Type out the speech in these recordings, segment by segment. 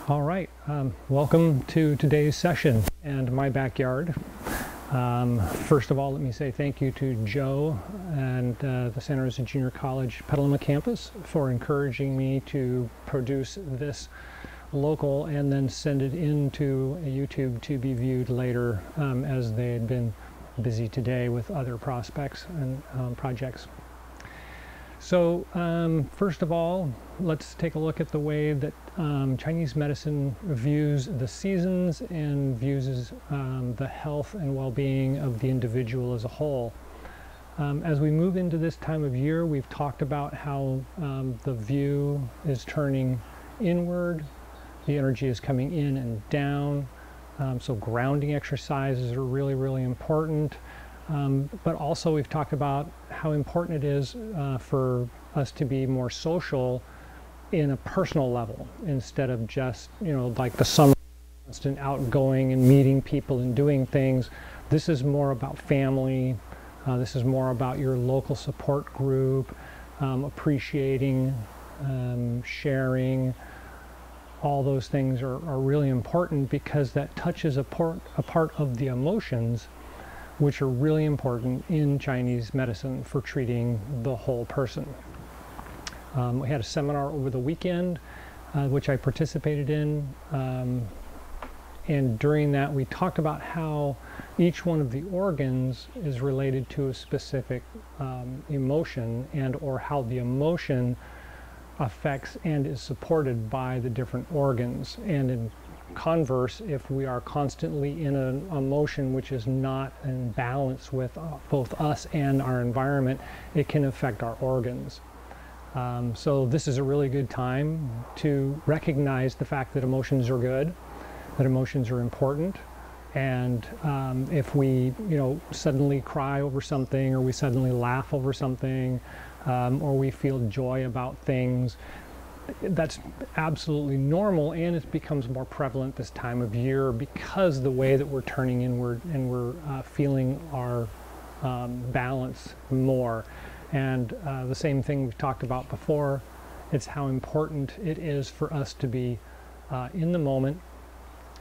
All right, welcome to today's session and my backyard. First of all, let me say thank you to Joe and the Santa Rosa Junior College Petaluma campus for encouraging me to produce this local and then send it into a YouTube to be viewed later, as they had been busy today with other prospects and projects. So first of all, let's take a look at the way that Chinese medicine views the seasons and views the health and well-being of the individual as a whole. As we move into this time of year, we've talked about how the view is turning inward, the energy is coming in and down, so grounding exercises are really, really important. But also we've talked about how important it is for us to be more social in a personal level instead of just, like the summer, constant outgoing and meeting people and doing things. This is more about family. This is more about your local support group, appreciating, sharing. All those things are really important because that touches a part of the emotions, which are really important in Chinese medicine for treating the whole person. We had a seminar over the weekend, which I participated in, and during that we talked about how each one of the organs is related to a specific emotion, and or how the emotion affects and is supported by the different organs. And in converse, if we are constantly in an emotion which is not in balance with both us and our environment, it can affect our organs. So this is a really good time to recognize the fact that emotions are good, that emotions are important, and if we suddenly cry over something, or we suddenly laugh over something, or we feel joy about things, that's absolutely normal, and it becomes more prevalent this time of year because the way that we're turning inward and we're feeling our balance more. And the same thing we've talked about before, it's how important it is for us to be in the moment,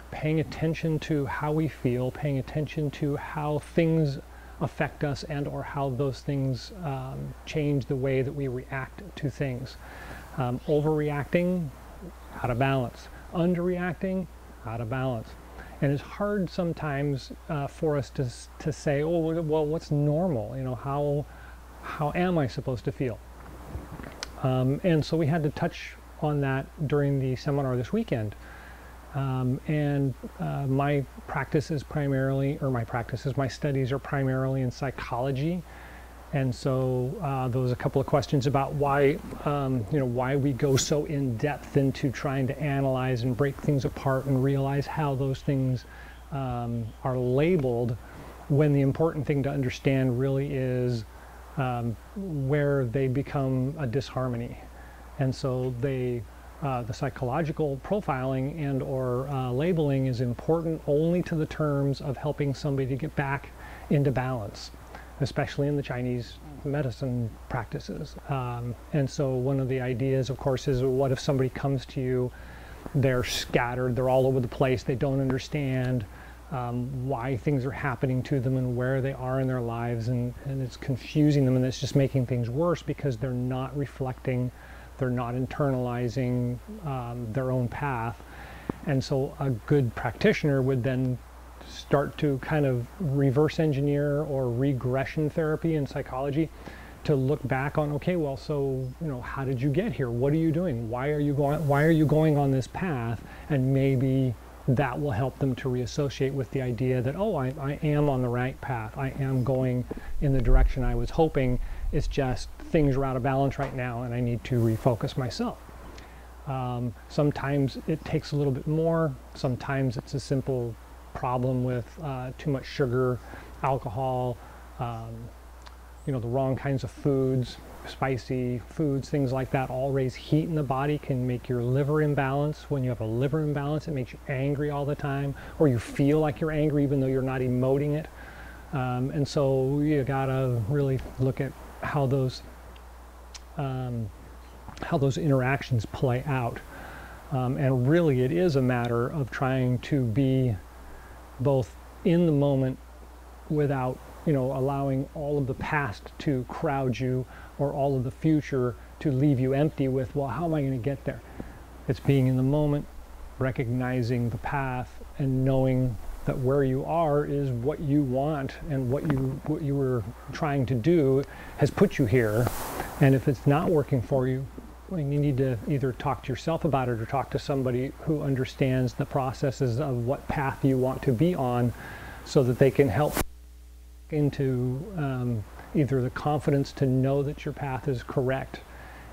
paying attention to how we feel, paying attention to how things affect us and or how those things change the way that we react to things. Overreacting, out of balance. Underreacting, out of balance. And it's hard sometimes for us to say, oh, well, what's normal? How am I supposed to feel? And so we had to touch on that during the seminar this weekend. My practice is primarily, my studies are primarily in psychology. And so there was a couple of questions about why, why we go so in depth into trying to analyze and break things apart and realize how those things are labeled, when the important thing to understand really is where they become a disharmony. And so the psychological profiling and or labeling is important only to the terms of helping somebody to get back into balance, especially in the Chinese medicine practices. And so one of the ideas, of course, is what if somebody comes to you, they're scattered, they're all over the place, they don't understand why things are happening to them and where they are in their lives, and it's confusing them, and it's just making things worse because they're not reflecting, they're not internalizing their own path. And so a good practitioner would then start to kind of reverse engineer or regression therapy in psychology to look back on, okay, well, so how did you get here? What are you doing? Why are you going on this path? And maybe that will help them to reassociate with the idea that, oh, I am on the right path. I am going in the direction I was hoping. It's just things are out of balance right now and I need to refocus myself. Sometimes it takes a little bit more. Sometimes it's a simple problem with too much sugar, alcohol, the wrong kinds of foods, spicy foods, things like that all raise heat in the body, can make your liver imbalance. When you have a liver imbalance, it makes you angry all the time, or you feel like you're angry even though you're not emoting it. And so you gotta really look at how those interactions play out. And really it is a matter of trying to be both in the moment without, allowing all of the past to crowd you, or all of the future to leave you empty with, well, how am I going to get there? It's being in the moment, recognizing the path, and knowing that where you are is what you want, and what you were trying to do has put you here. And if it's not working for you, well, you need to either talk to yourself about it or talk to somebody who understands the processes of what path you want to be on, so that they can help into either the confidence to know that your path is correct,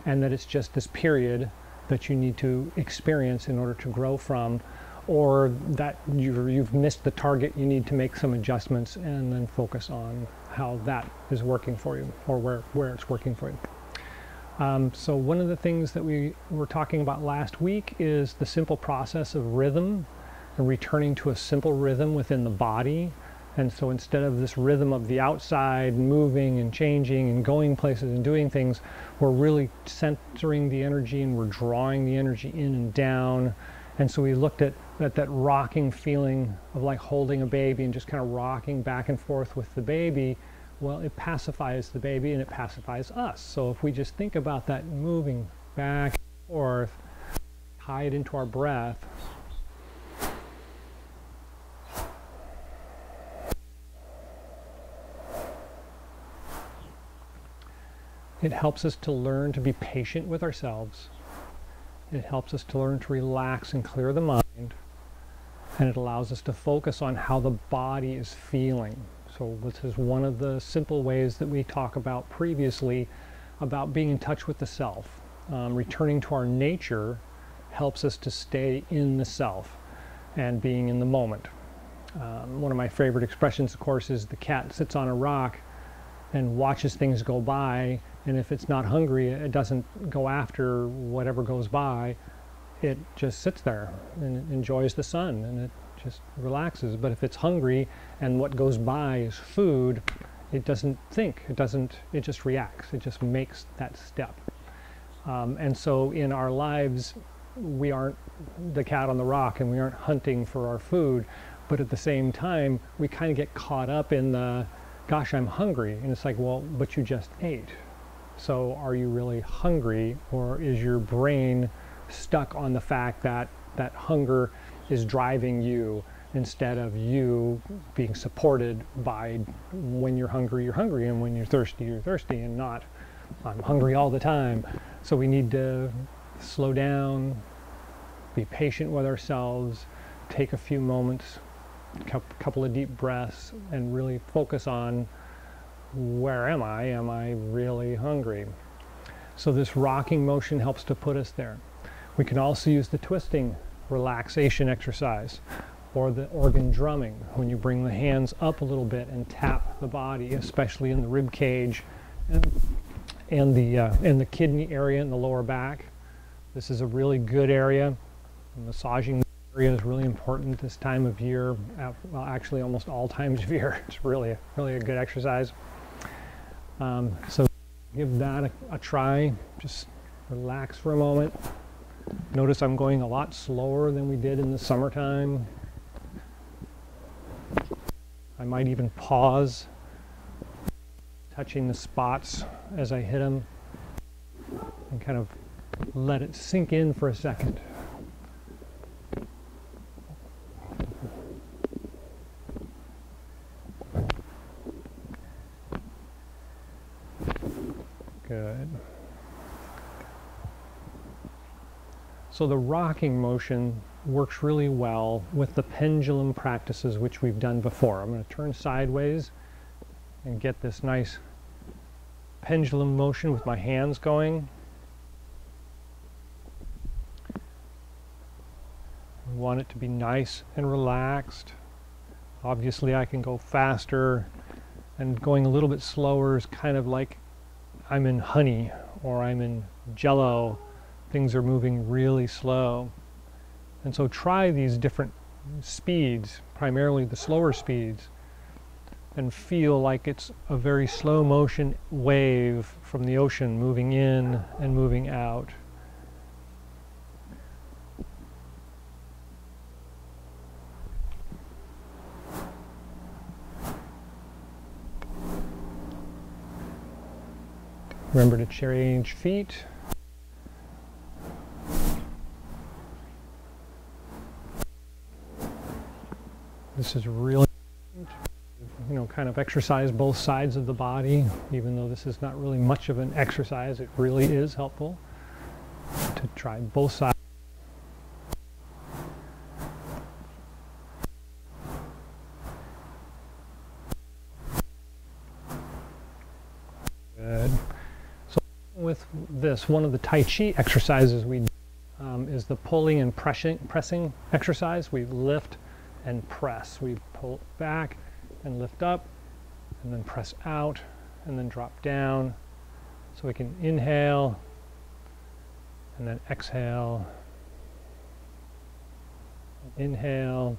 and that it's just this period that you need to experience in order to grow from, or that you've missed the target, you need to make some adjustments and then focus on how that is working for you, or where it's working for you. So one of the things that we were talking about last week is the simple process of rhythm, and returning to a simple rhythm within the body. And so instead of this rhythm of the outside moving and changing and going places and doing things, we're really centering the energy, and we're drawing the energy in and down. And so we looked at that rocking feeling of like holding a baby and just kind of rocking back and forth with the baby. Well, it pacifies the baby and it pacifies us. So if we just think about that moving back and forth, tie it into our breath, it helps us to learn to be patient with ourselves. It helps us to learn to relax and clear the mind. And it allows us to focus on how the body is feeling. So this is one of the simple ways that we talk about previously about being in touch with the self. Returning to our nature helps us to stay in the self and being in the moment. One of my favorite expressions, of course, is the cat sits on a rock and watches things go by, and if it's not hungry, it doesn't go after whatever goes by. It just sits there and enjoys the sun, and it just relaxes. But if it's hungry and what goes by is food, it doesn't think, it just reacts, it just makes that step. And so in our lives, we aren't the cat on the rock, and we aren't hunting for our food, but at the same time, we kind of get caught up in the, gosh, I'm hungry. And it's like, well, but you just ate. So are you really hungry, or is your brain stuck on the fact that that hunger is driving you, instead of you being supported by, when you're hungry, and when you're thirsty, and not, I'm hungry all the time. So we need to slow down, be patient with ourselves, take a few moments, couple of deep breaths, and really focus on, where am I? Am I really hungry? So this rocking motion helps to put us there. We can also use the twisting relaxation exercise, or the organ drumming, when you bring the hands up a little bit and tap the body, especially in the rib cage and the kidney area in the lower back. This is a really good area. Massaging the area is really important this time of year. Well, actually almost all times of year. It's really a good exercise. So give that a try. Just relax for a moment. Notice I'm going a lot slower than we did in the summertime. I might even pause, touching the spots as I hit them, and kind of let it sink in for a second. Good. So the rocking motion works really well with the pendulum practices, which we've done before. I'm going to turn sideways and get this nice pendulum motion with my hands going. We want it to be nice and relaxed. Obviously I can go faster, and going a little bit slower is kind of like I'm in honey or I'm in jello. Things are moving really slow. And so try these different speeds, primarily the slower speeds, and feel like it's a very slow motion wave from the ocean moving in and moving out. Remember to change feet. This is really important, kind of exercise both sides of the body. Even though this is not really much of an exercise, it really is helpful to try both sides. Good. So with this, one of the Tai Chi exercises we do is the pulling and pressing exercise. We lift and press. We pull back and lift up and then press out and then drop down. So we can inhale and then exhale. Inhale,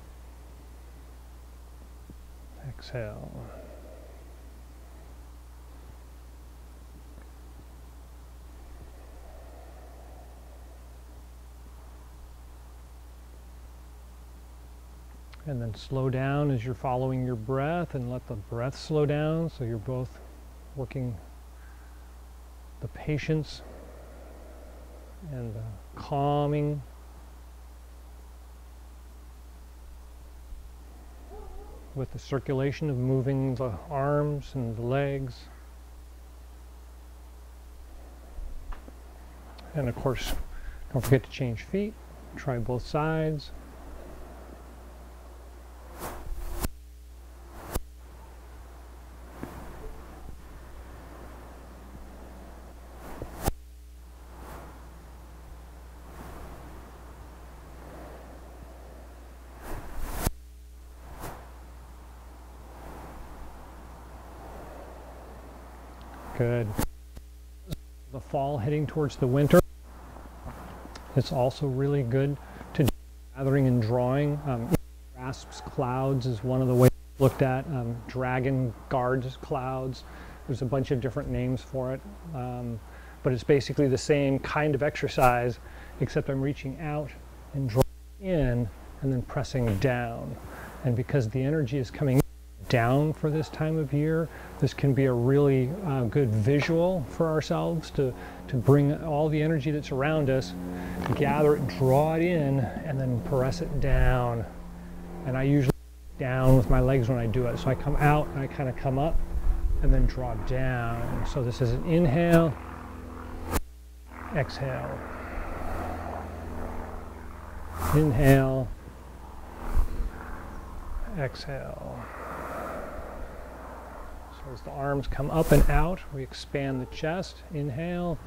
exhale. And then slow down as you're following your breath, and let the breath slow down, so you're both working the patience and the calming. With the circulation of moving the arms and the legs. And of course, don't forget to change feet. Try both sides. Good. The fall heading towards the winter. It's also really good to do gathering and drawing. Grasps clouds is one of the ways looked at. Dragon guards clouds. There's a bunch of different names for it. But it's basically the same kind of exercise, except I'm reaching out and drawing in and then pressing down. And because the energy is coming down for this time of year, this can be a really good visual for ourselves to bring all the energy that's around us, gather it, draw it in, and then press it down. And I usually down with my legs when I do it. So I come out and I kind of come up and then draw down. So this is an inhale, exhale, inhale, exhale. As the arms come up and out, we expand the chest. Inhale.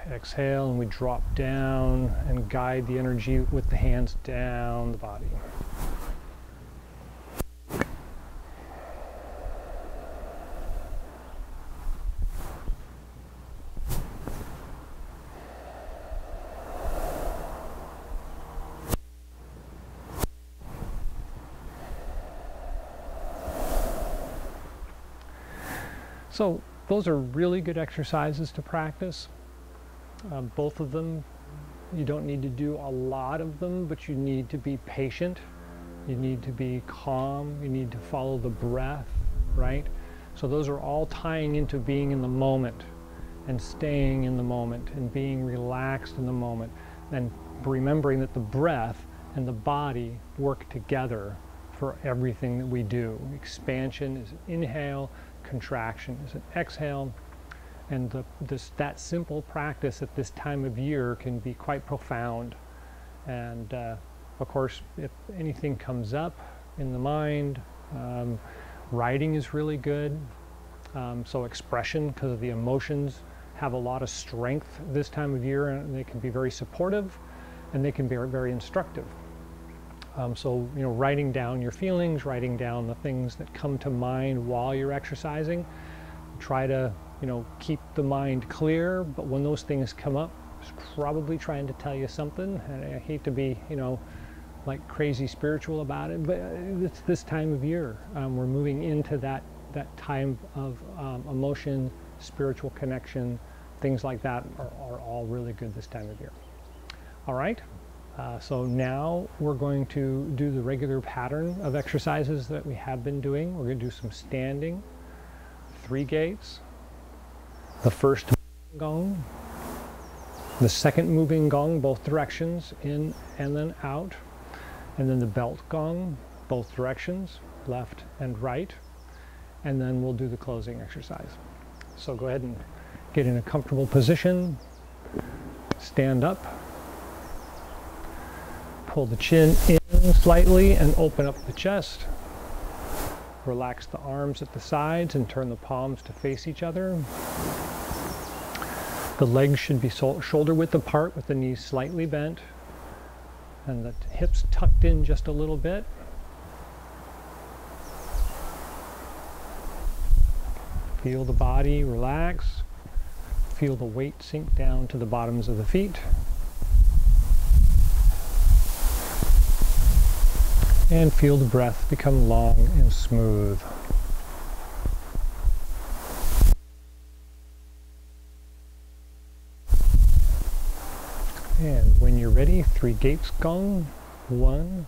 Exhale, and we drop down and guide the energy with the hands down the body. So those are really good exercises to practice. Both of them, you don't need to do a lot of them, but you need to be patient. You need to be calm. You need to follow the breath, right? So those are all tying into being in the moment and staying in the moment and being relaxed in the moment and remembering that the breath and the body work together for everything that we do. Expansion is an inhale, contraction is an exhale, and that simple practice at this time of year can be quite profound. And of course, if anything comes up in the mind, writing is really good. So expression, because of the emotions, have a lot of strength this time of year, and they can be very supportive, and they can be very instructive. So, writing down your feelings, writing down the things that come to mind while you're exercising. Try to, keep the mind clear, but when those things come up, it's probably trying to tell you something. And I hate to be, like crazy spiritual about it, but it's this time of year. We're moving into that time of emotion, spiritual connection, things like that are all really good this time of year. All right. So now we're going to do the regular pattern of exercises that we have been doing. We're going to do some standing, 3 gates. The first gong, the second moving gong, both directions, in and then out, and then the belt gong, both directions, left and right, and then we'll do the closing exercise. So go ahead and get in a comfortable position, stand up, pull the chin in slightly and open up the chest. Relax the arms at the sides and turn the palms to face each other. The legs should be shoulder width apart with the knees slightly bent and the hips tucked in just a little bit. Feel the body relax. Feel the weight sink down to the bottoms of the feet. And feel the breath become long and smooth. And when you're ready, 3 gates gong. 1,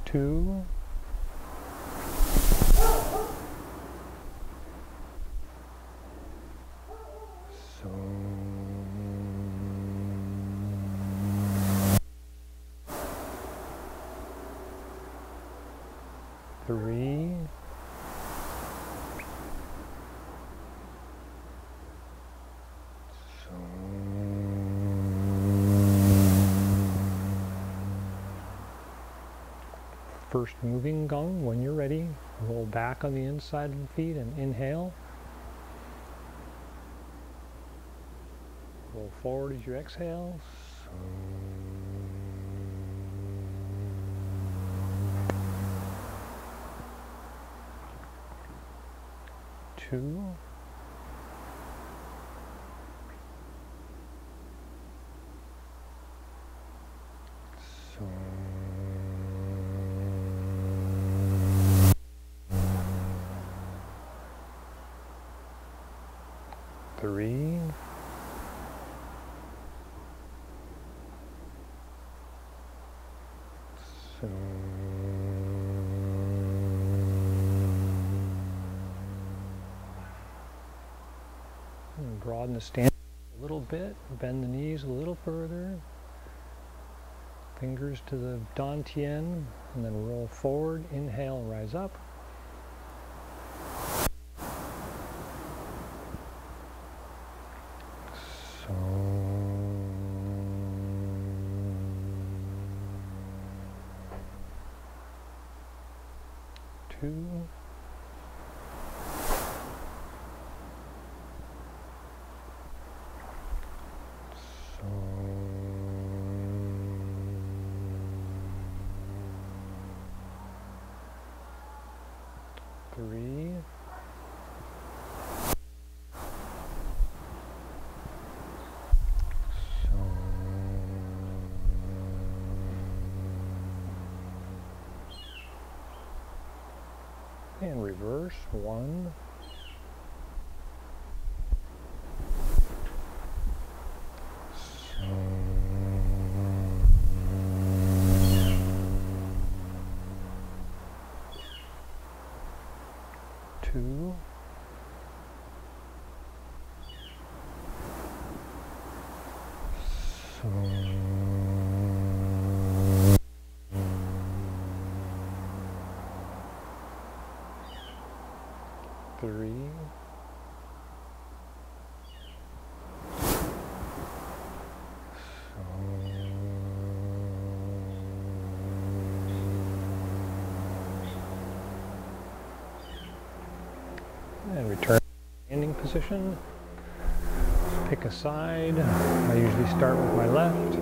2, 3, 1st moving gong. When you're ready, roll back on the inside of the feet and inhale. Roll forward as you exhale. 2, 3, 'Broaden the stance a little bit, bend the knees a little further, fingers to the dantian, and then roll forward, inhale and rise up. Two, 3, 'And reverse. 1, 2, 3, 'And return to standing position. Pick a side. I usually start with my left.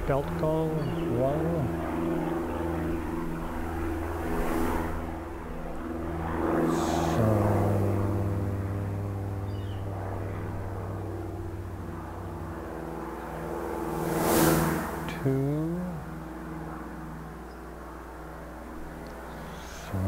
Belt gong. 1, 2, 3,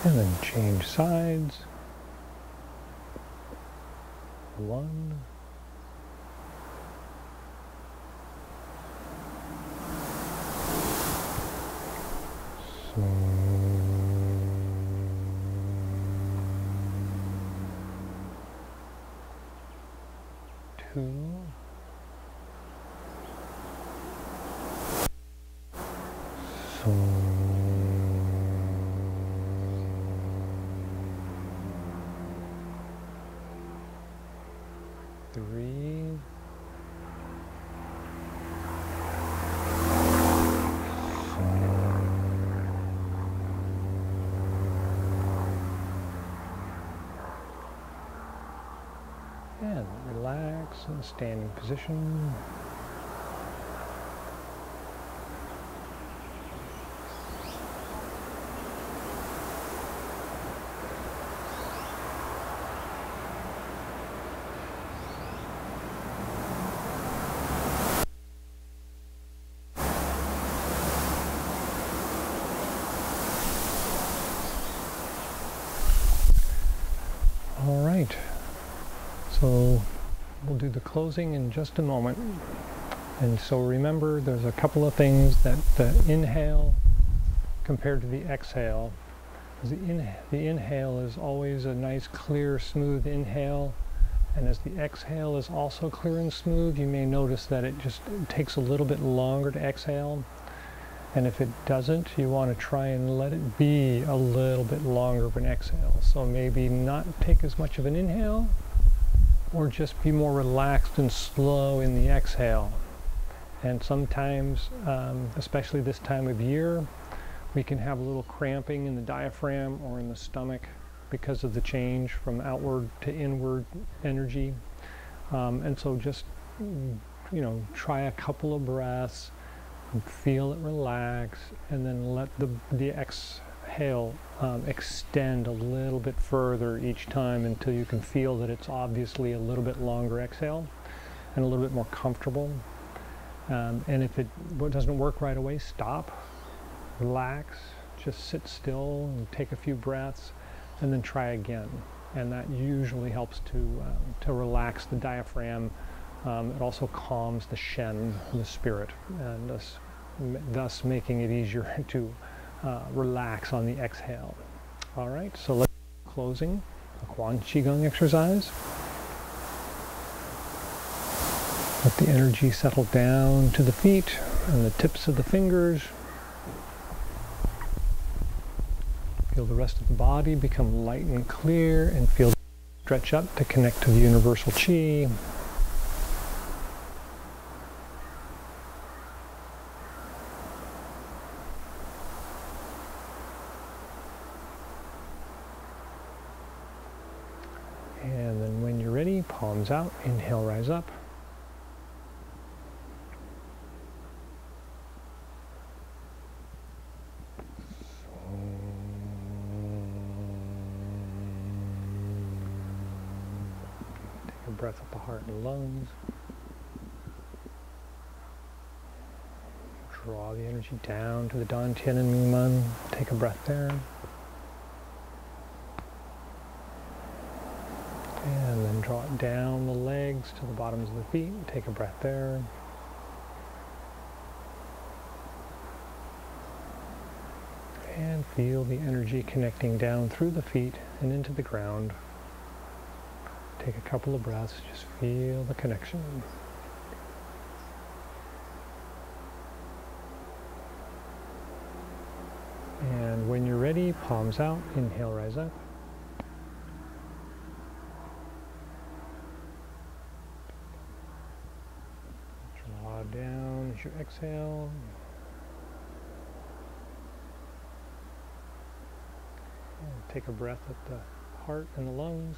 And then change sides. 1. Two. 3. 4. And relax in the standing position. All right, so we'll do the closing in just a moment. And so remember, there's a couple of things that the inhale compared to the exhale. The inhale is always a nice, clear, smooth inhale. And as the exhale is also clear and smooth, you may notice that it takes a little bit longer to exhale. And if it doesn't, you want to try and let it be a little bit longer of an exhale. So maybe not take as much of an inhale, or just be more relaxed and slow in the exhale. And sometimes, especially this time of year, we can have a little cramping in the diaphragm or in the stomach because of the change from outward to inward energy. And so just, try a couple of breaths, feel it relax, and then let the exhale extend a little bit further each time until you can feel that it's obviously a little bit longer exhale and a little bit more comfortable. And if it doesn't work right away, stop, relax, just sit still and take a few breaths, and then try again. And that usually helps to relax the diaphragm. It also calms the Shen, the spirit, and thus making it easier to relax on the exhale. All right, so let's closing a Chi Gung exercise. Let the energy settle down to the feet and the tips of the fingers. Feel the rest of the body become light and clear, and feel stretch up to connect to the universal Chi. And then when you're ready, palms out, inhale, rise up. Take a breath at the heart and lungs. Draw the energy down to the Dantian and Mingmen. Take a breath there. And then draw it down the legs to the bottoms of the feet. Take a breath there. And feel the energy connecting down through the feet and into the ground. Take a couple of breaths, just feel the connection. And when you're ready, palms out, inhale, rise up. Draw down as you exhale. And take a breath at the heart and the lungs.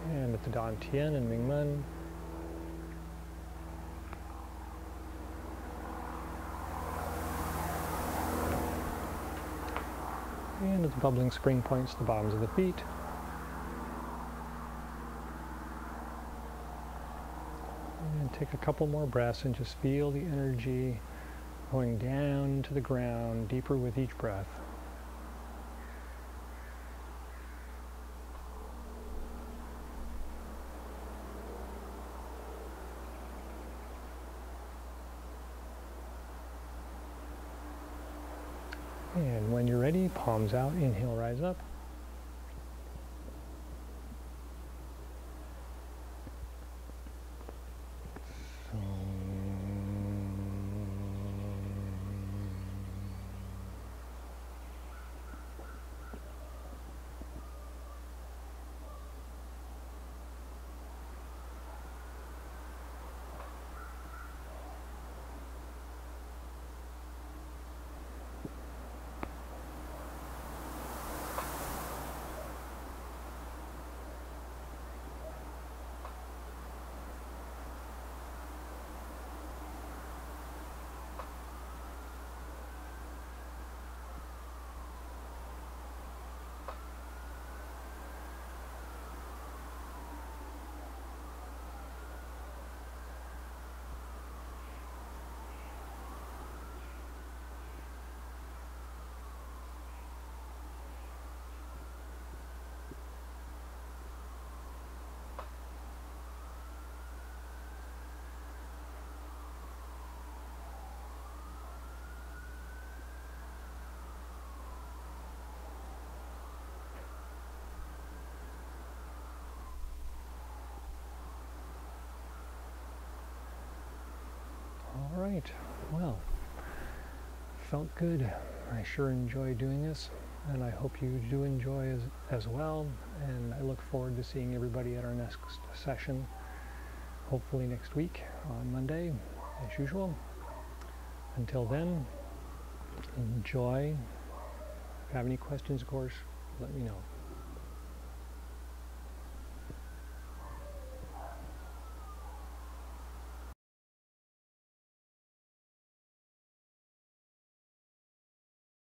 And at the Dantian and Mingmen. And at the bubbling spring points, the bottoms of the feet. And take a couple more breaths and just feel the energy going down to the ground, deeper with each breath. And when you're ready, palms out, inhale, rise up. All right, well, felt good. I sure enjoy doing this, and I hope you do enjoy as well, and I look forward to seeing everybody at our next session, hopefully next week on Monday, as usual. Until then, enjoy. If you have any questions, of course, let me know.